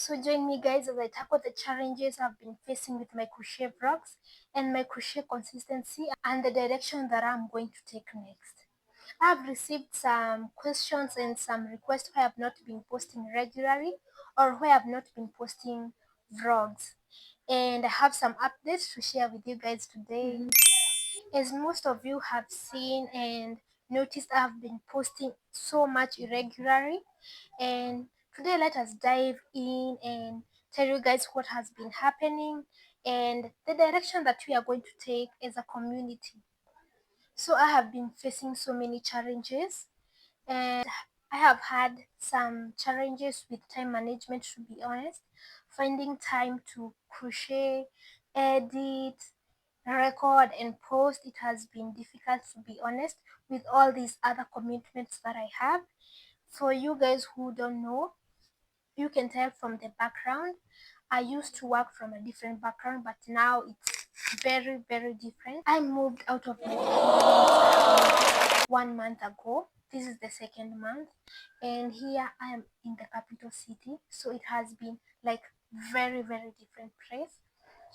So join me guys as I tackle the challenges I've been facing with my crochet vlogs and my crochet consistency and the direction that I'm going to take next. I've received some questions and some requests where I've not been posting regularly or where I've not been posting vlogs. And I have some updates to share with you guys today. As most of you have seen and noticed, I've been posting so much irregularly, and today let us dive in and tell you guys what has been happening and the direction that we are going to take as a community. So I have been facing so many challenges, and I have had some challenges with time management, to be honest. Finding time to crochet, edit, record and post, it has been difficult, to be honest, with all these other commitments that I have. For you guys who don't know, you can tell from the background, I used to work from a different background, but now it's very different. I moved out of my parents 1 month ago. This is the second month, and here I am in the capital city, so it has been like very different place.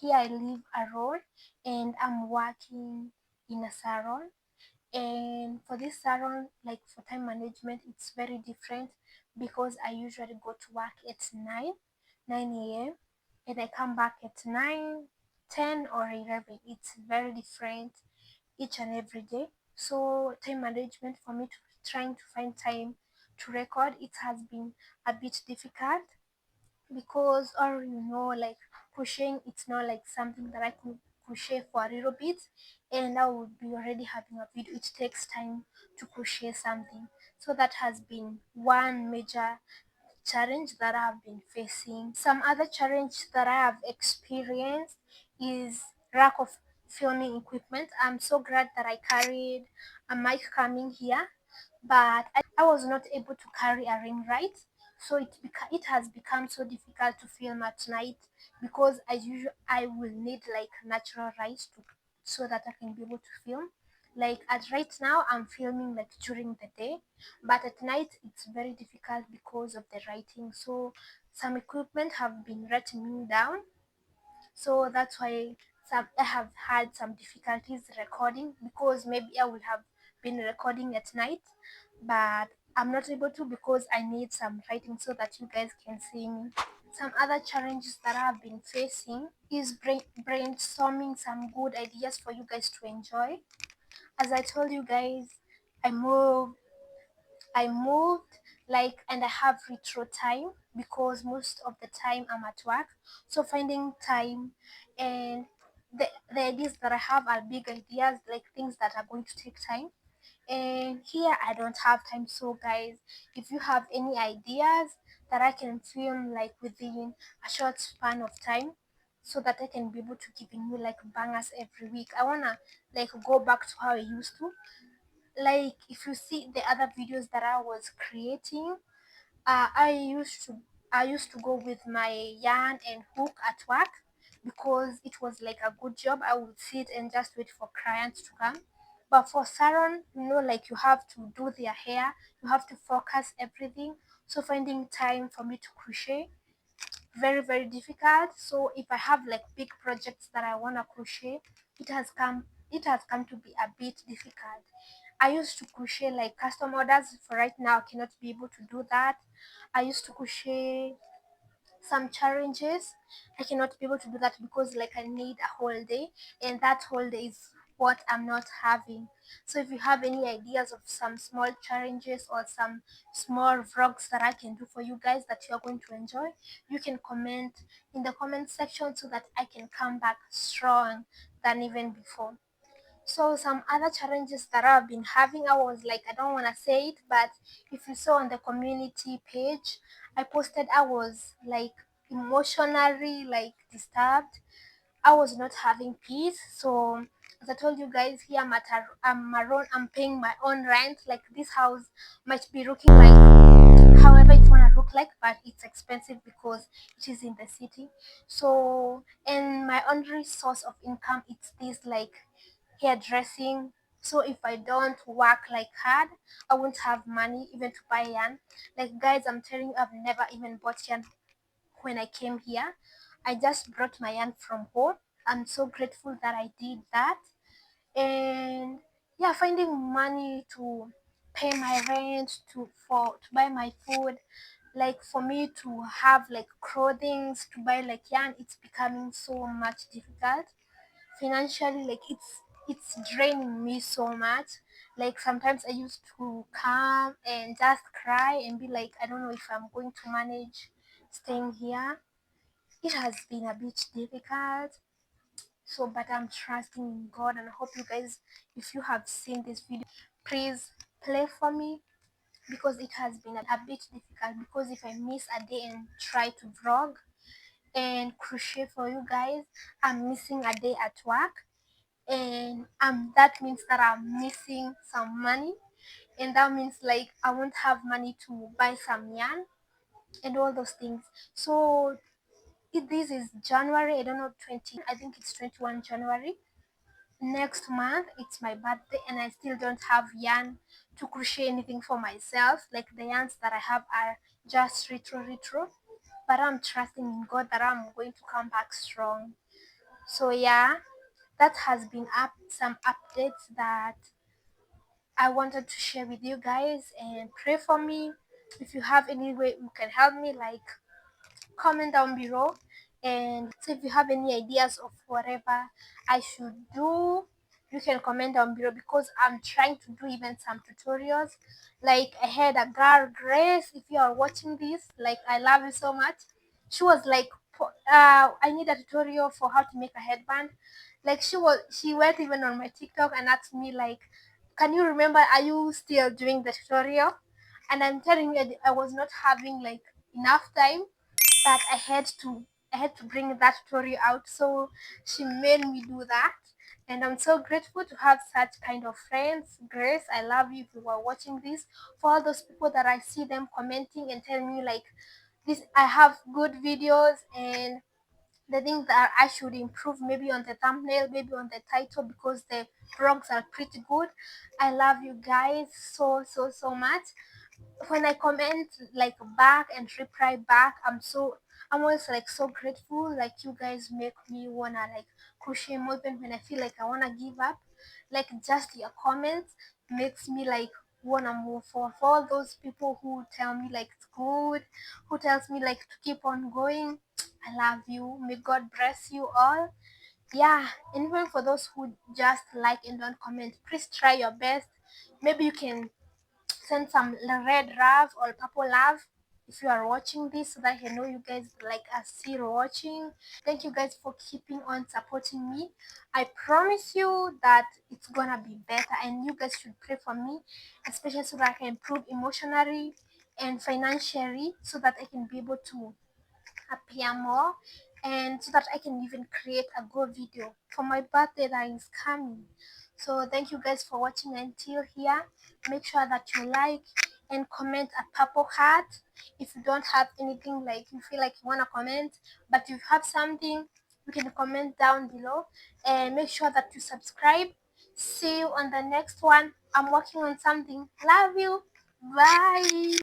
Here I live alone and I'm working in a salon, and for this salon, like for time management, it's very different because I usually go to work at 9 a.m. and I come back at 9, 10 or 11. It's very different each and every day. So time management for me, to trying to find time to record, it has been a bit difficult because, or like crocheting, it's not like something that I could crochet for a little bit and I would be already having a video. It takes time to crochet something, so that has been one major challenge that I've been facing. Some other challenge that I have experienced is lack of filming equipment. I'm so glad that I carried a mic coming here, but I was not able to carry a ring light. So it has become so difficult to film at night because as usual I will need like natural light to, so that I can be able to film. Like at right now I'm filming like during the day, but at night it's very difficult because of the writing. So some equipment have been letting me down, so that's why I have had some difficulties recording, because maybe I would have been recording at night, but I'm not able to because I need some writing so that you guys can see me. Some other challenges that I've been facing is brainstorming some good ideas for you guys to enjoy. As I told you guys, I moved I moved like, and I have retro time because most of the time I'm at work. So finding time, and the ideas that I have are big ideas, like things that are going to take time. And here I don't have time. So guys, if you have any ideas that I can film like within a short span of time, so that I can be able to give you like bangers every week. I wanna like go back to how I used to, like if you see the other videos that I was creating, uh, I used to I used to go with my yarn and hook at work because it was like a good job. I would sit and just wait for clients to come. But for salon, like you have to do their hair, you have to focus everything. So finding time for me to crochet, very difficult. So if I have like big projects that I want to crochet, it has come to be a bit difficult. I used to crochet like custom orders. For right now I cannot be able to do that. I used to crochet some challenges. I cannot be able to do that because like I need a whole day, and that whole day is what I'm not having. So if you have any ideas of some small challenges or some small vlogs that I can do for you guys that you are going to enjoy, you can comment in the comment section so that I can come back strong than even before. So some other challenges that I've been having, I was like, I don't want to say it, but if you saw on the community page, I posted I was like emotionally like disturbed. I was not having peace. So as I told you guys, here I'm alone. I'm paying my own rent. Like this house might be looking like however it wanna look like, but it's expensive because it is in the city. So, and my only source of income, it's this like hairdressing. So if I don't work like hard, I won't have money even to buy yarn. Like guys, I'm telling you, I've never even bought yarn when I came here. I just brought my yarn from home. I'm so grateful that I did that. And yeah, finding money to pay my rent, to buy my food, like for me to have like clothing, to buy like yarn, it's becoming so much difficult financially. Like it's draining me so much. Like sometimes I used to come and just cry and be like, I don't know if I'm going to manage staying here. It has been a bit difficult. So but I'm trusting in God, and I hope you guys, if you have seen this video, please play for me, because it has been a bit difficult. Because if I miss a day and try to vlog and crochet for you guys, I'm missing a day at work, and that means that I'm missing some money, and that means like I won't have money to buy some yarn and all those things. So this is January, I don't know, 20, I think it's 21 January. Next month it's my birthday, and I still don't have yarn to crochet anything for myself. Like the yarns that I have are just retro, but I'm trusting in God that I'm going to come back strong. So yeah, that has been some updates that I wanted to share with you guys, and pray for me. If you have any way you can help me, like comment down below. And so if you have any ideas of whatever I should do, you can comment down below, because I'm trying to do even some tutorials. Like I had a girl, Grace, if you are watching this, like I love you so much. She was like, I need a tutorial for how to make a headband. Like she went even on my TikTok and asked me like, can you remember, are you still doing the tutorial? And I'm telling you, I was not having like enough time, but I had to bring that story out. So she made me do that. And I'm so grateful to have such kind of friends. Grace, I love you if you are watching this. For all those people that I see them commenting and telling me like, this I have good videos, and the things that I should improve, maybe on the thumbnail, maybe on the title, because the vlogs are pretty good. I love you guys so much. When I comment like back and reply back, I'm always like so grateful. Like you guys make me wanna like crochet more, even when I feel like I wanna give up. Like just your comments makes me like wanna move forward. For all those people who tell me like it's good, who tells me like to keep on going, I love you. May God bless you all. Yeah, and even for those who just like and don't comment, please try your best. Maybe you can send some red love or purple love if you are watching this, so that I know you guys like are still watching. Thank you guys for keeping on supporting me. I promise you that it's gonna be better, and you guys should pray for me, especially so that I can improve emotionally and financially, so that I can be able to appear more, and so that I can even create a good video for my birthday that is coming. So thank you guys for watching until here. Make sure that you like and comment a purple heart. If you don't have anything, like you feel like you want to comment, but you have something, you can comment down below. And make sure that you subscribe. See you on the next one. I'm working on something. Love you. Bye.